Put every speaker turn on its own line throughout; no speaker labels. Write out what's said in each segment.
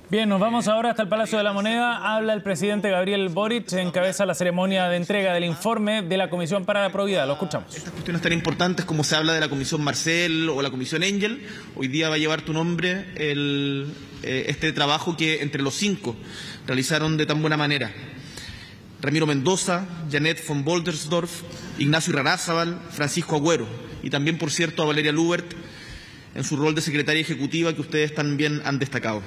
Bien, nos vamos ahora hasta el Palacio de la Moneda. Habla el presidente Gabriel Boric, encabeza la ceremonia de entrega del informe de la Comisión para la Probidad. Lo escuchamos.
Estas cuestiones tan importantes como se habla de la Comisión Marcel o la Comisión Engel, hoy día va a llevar tu nombre este trabajo que entre los 5 realizaron de tan buena manera. Ramiro Mendoza, Janet von Boldersdorf, Ignacio Irarrázaval, Francisco Agüero y también, por cierto, a Valeria Lubert en su rol de secretaria ejecutiva que ustedes también han destacado.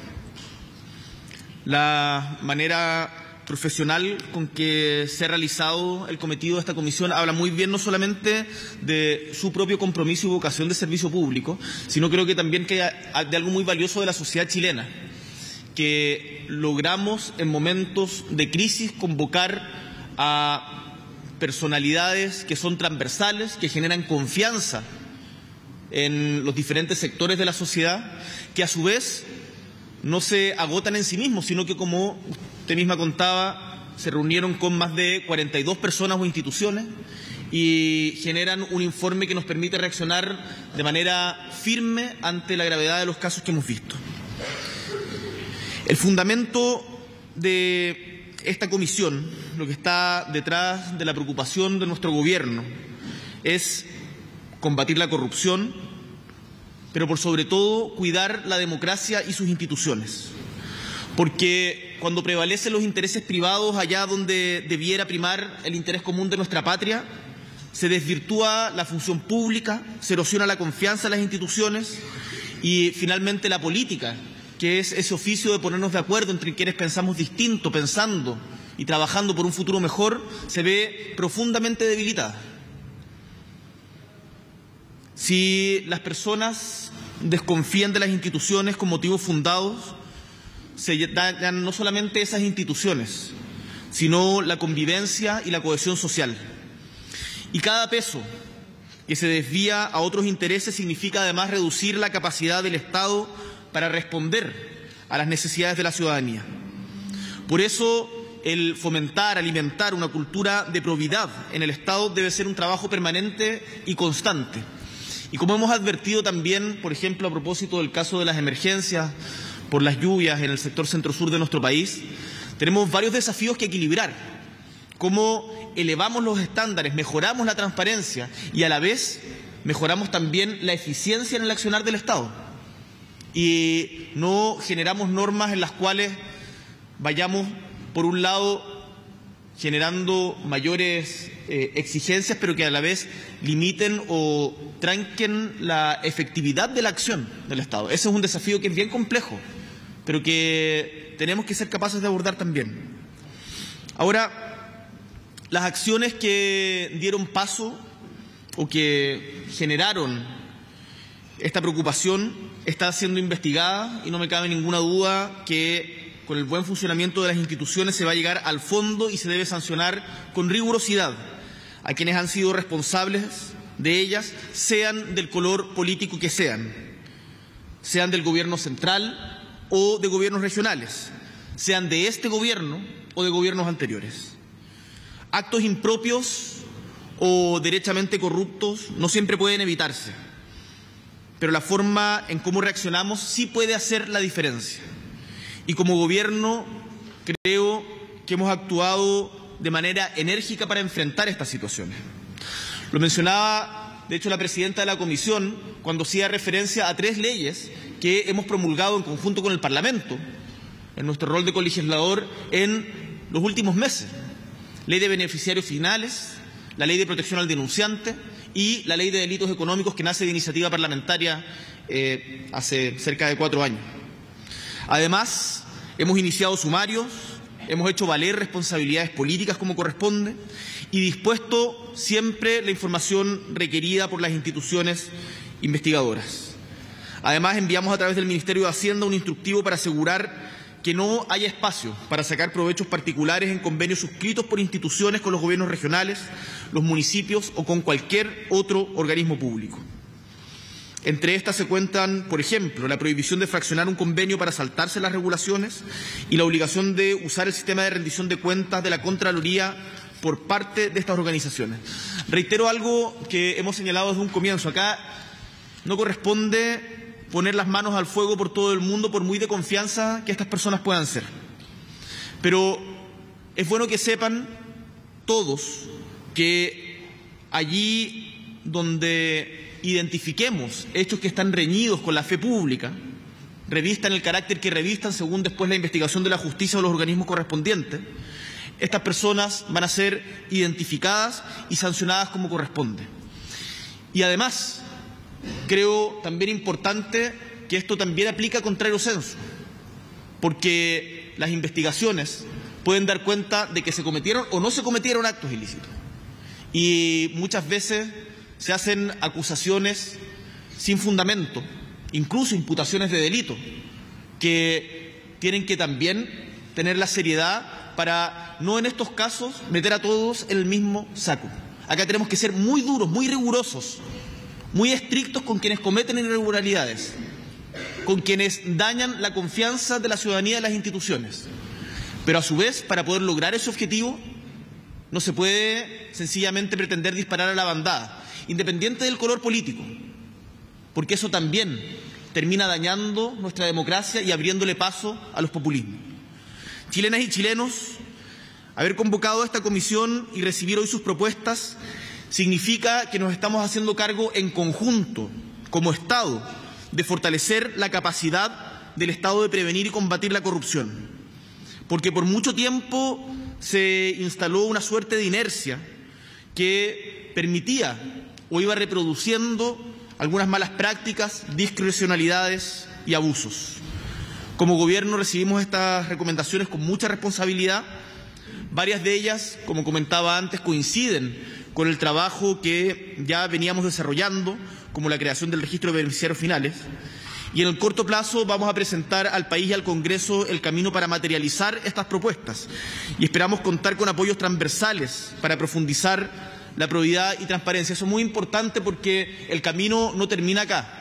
La manera profesional con que se ha realizado el cometido de esta comisión habla muy bien no solamente de su propio compromiso y vocación de servicio público, sino creo que también de algo muy valioso de la sociedad chilena, que logramos en momentos de crisis convocar a personalidades que son transversales, que generan confianza en los diferentes sectores de la sociedad, que a su vez no se agotan en sí mismos, sino que, como usted misma contaba, se reunieron con más de 42 personas o instituciones y generan un informe que nos permite reaccionar de manera firme ante la gravedad de los casos que hemos visto. El fundamento de esta comisión, lo que está detrás de la preocupación de nuestro gobierno, es combatir la corrupción, pero por sobre todo cuidar la democracia y sus instituciones. Porque cuando prevalecen los intereses privados allá donde debiera primar el interés común de nuestra patria, se desvirtúa la función pública, se erosiona la confianza en las instituciones y finalmente la política, que es ese oficio de ponernos de acuerdo entre quienes pensamos distinto, pensando y trabajando por un futuro mejor, se ve profundamente debilitada. Si las personas desconfían de las instituciones con motivos fundados, se dañan no solamente esas instituciones, sino la convivencia y la cohesión social. Y cada peso que se desvía a otros intereses significa además reducir la capacidad del Estado para responder a las necesidades de la ciudadanía. Por eso, el fomentar, alimentar una cultura de probidad en el Estado debe ser un trabajo permanente y constante. Y como hemos advertido también, por ejemplo, a propósito del caso de las emergencias por las lluvias en el sector centro-sur de nuestro país, tenemos varios desafíos que equilibrar. Cómo elevamos los estándares, mejoramos la transparencia y a la vez mejoramos también la eficiencia en el accionar del Estado. Y no generamos normas en las cuales vayamos, por un lado, generando mayores exigencias, pero que a la vez limiten o tranquen la efectividad de la acción del Estado. Ese es un desafío que es bien complejo, pero que tenemos que ser capaces de abordar también. Ahora, las acciones que dieron paso o que generaron esta preocupación está siendo investigada y no me cabe ninguna duda que con el buen funcionamiento de las instituciones se va a llegar al fondo y se debe sancionar con rigurosidad a quienes han sido responsables de ellas, sean del color político que sean del gobierno central o de gobiernos regionales, sean de este gobierno o de gobiernos anteriores. Actos impropios o derechamente corruptos no siempre pueden evitarse, pero la forma en cómo reaccionamos sí puede hacer la diferencia. Y como gobierno creo que hemos actuado de manera enérgica para enfrentar estas situaciones. Lo mencionaba, de hecho, la presidenta de la Comisión cuando hacía referencia a 3 leyes que hemos promulgado en conjunto con el Parlamento, en nuestro rol de colegislador en los últimos meses. Ley de beneficiarios finales, la Ley de protección al denunciante y la Ley de delitos económicos que nace de iniciativa parlamentaria hace cerca de 4 años. Además, hemos iniciado sumarios, hemos hecho valer responsabilidades políticas como corresponde y dispuesto siempre la información requerida por las instituciones investigadoras. Además, enviamos a través del Ministerio de Hacienda un instructivo para asegurar que no haya espacio para sacar provechos particulares en convenios suscritos por instituciones con los gobiernos regionales, los municipios o con cualquier otro organismo público. Entre estas se cuentan, por ejemplo, la prohibición de fraccionar un convenio para saltarse las regulaciones y la obligación de usar el sistema de rendición de cuentas de la Contraloría por parte de estas organizaciones. Reitero algo que hemos señalado desde un comienzo. Acá no corresponde poner las manos al fuego por todo el mundo, por muy de confianza que estas personas puedan ser. Pero es bueno que sepan todos que allí donde identifiquemos hechos que están reñidos con la fe pública, revistan el carácter que revistan según después la investigación de la justicia o los organismos correspondientes, estas personas van a ser identificadas y sancionadas como corresponde. Y además, creo también importante que esto también aplica contrario censo, porque las investigaciones pueden dar cuenta de que se cometieron o no se cometieron actos ilícitos. Y muchas veces se hacen acusaciones sin fundamento, incluso imputaciones de delito, que tienen que también tener la seriedad para no en estos casos meter a todos en el mismo saco. Acá tenemos que ser muy duros, muy rigurosos, muy estrictos con quienes cometen irregularidades, con quienes dañan la confianza de la ciudadanía de las instituciones. Pero a su vez, para poder lograr ese objetivo, no se puede sencillamente pretender disparar a la bandada, independiente del color político, porque eso también termina dañando nuestra democracia y abriéndole paso a los populismos. Chilenas y chilenos, haber convocado a esta comisión y recibir hoy sus propuestas significa que nos estamos haciendo cargo en conjunto, como Estado, de fortalecer la capacidad del Estado de prevenir y combatir la corrupción. Porque por mucho tiempo se instaló una suerte de inercia que permitía o iba reproduciendo algunas malas prácticas, discrecionalidades y abusos. Como Gobierno recibimos estas recomendaciones con mucha responsabilidad. Varias de ellas, como comentaba antes, coinciden con el trabajo que ya veníamos desarrollando, como la creación del registro de beneficiarios finales. Y en el corto plazo vamos a presentar al país y al Congreso el camino para materializar estas propuestas. Y esperamos contar con apoyos transversales para profundizar la probidad y transparencia. Eso es muy importante porque el camino no termina acá.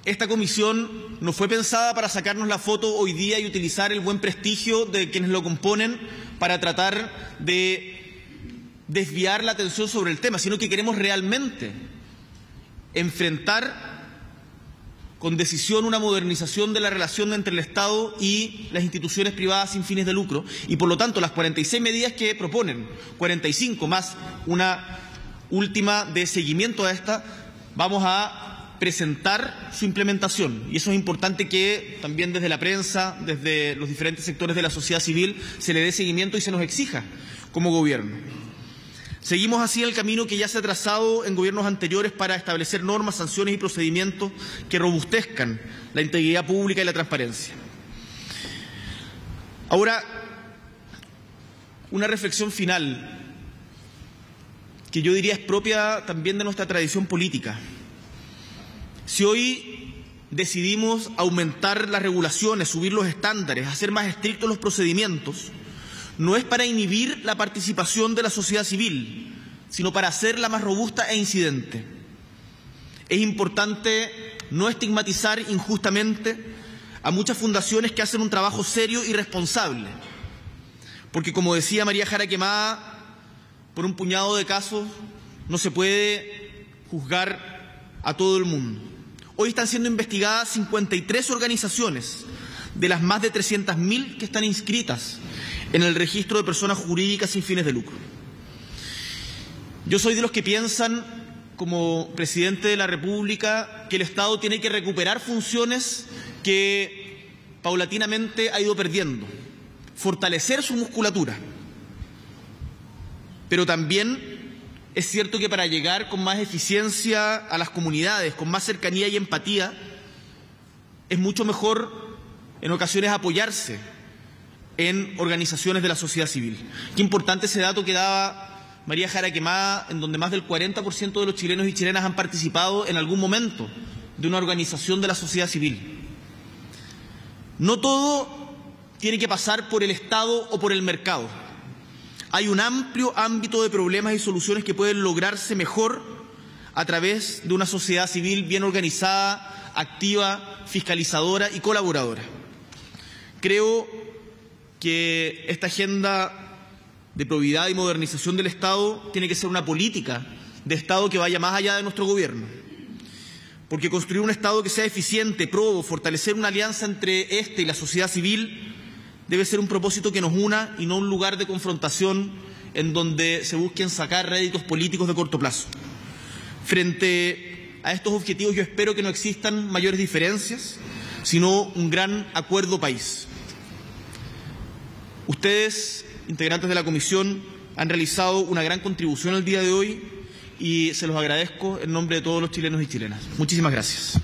Esta comisión no fue pensada para sacarnos la foto hoy día y utilizar el buen prestigio de quienes lo componen para tratar de desviar la atención sobre el tema, sino que queremos realmente enfrentar con decisión una modernización de la relación entre el Estado y las instituciones privadas sin fines de lucro, y por lo tanto las 46 medidas que proponen, 45 más una última de seguimiento a esta, vamos a presentar su implementación. Y eso es importante que también desde la prensa, desde los diferentes sectores de la sociedad civil, se le dé seguimiento y se nos exija como Gobierno. Seguimos así el camino que ya se ha trazado en gobiernos anteriores para establecer normas, sanciones y procedimientos que robustezcan la integridad pública y la transparencia. Ahora, una reflexión final que yo diría es propia también de nuestra tradición política. Si hoy decidimos aumentar las regulaciones, subir los estándares, hacer más estrictos los procedimientos, no es para inhibir la participación de la sociedad civil, sino para hacerla más robusta e incidente. Es importante no estigmatizar injustamente a muchas fundaciones que hacen un trabajo serio y responsable, porque como decía María Jara Quemada, por un puñado de casos no se puede juzgar a todo el mundo. Hoy están siendo investigadas 53 organizaciones de las más de 300.000 que están inscritas en el registro de personas jurídicas sin fines de lucro. Yo soy de los que piensan, como presidente de la República, que el Estado tiene que recuperar funciones que paulatinamente ha ido perdiendo, fortalecer su musculatura. Pero también es cierto que para llegar con más eficiencia a las comunidades, con más cercanía y empatía, es mucho mejor en ocasiones apoyarse en organizaciones de la sociedad civil. Qué importante ese dato que daba María Jara Quemada, en donde más del 40% de los chilenos y chilenas han participado en algún momento de una organización de la sociedad civil. No todo tiene que pasar por el Estado o por el mercado. Hay un amplio ámbito de problemas y soluciones que pueden lograrse mejor a través de una sociedad civil bien organizada, activa, fiscalizadora y colaboradora. Creo que esta agenda de probidad y modernización del Estado tiene que ser una política de Estado que vaya más allá de nuestro Gobierno. porque construir un Estado que sea eficiente, probo, fortalecer una alianza entre este y la sociedad civil debe ser un propósito que nos una y no un lugar de confrontación en donde se busquen sacar réditos políticos de corto plazo. Frente a estos objetivos yo espero que no existan mayores diferencias, sino un gran acuerdo país. Ustedes, integrantes de la comisión, han realizado una gran contribución el día de hoy y se los agradezco en nombre de todos los chilenos y chilenas. Muchísimas gracias.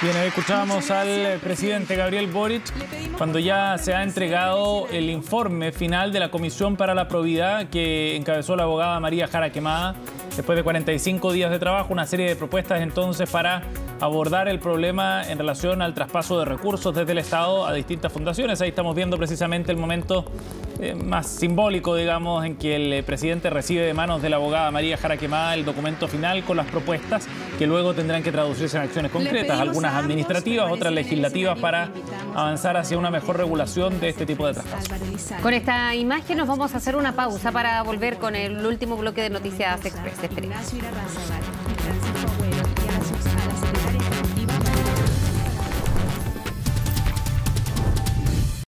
Bien, ahí escuchábamos al presidente Gabriel Boric cuando ya se ha entregado el informe final de la Comisión para la Probidad que encabezó la abogada María Jara Quemada. Después de 45 días de trabajo, una serie de propuestas entonces para abordar el problema en relación al traspaso de recursos desde el Estado a distintas fundaciones. Ahí estamos viendo precisamente el momento más simbólico, digamos, en que el presidente recibe de manos de la abogada María Jara Quemada el documento final con las propuestas que luego tendrán que traducirse en acciones concretas, algunas administrativas, otras legislativas, para avanzar hacia una mejor regulación de este tipo de traspasos.
Con esta imagen nos vamos a hacer una pausa para volver con el último bloque de Noticias Express. Esperemos.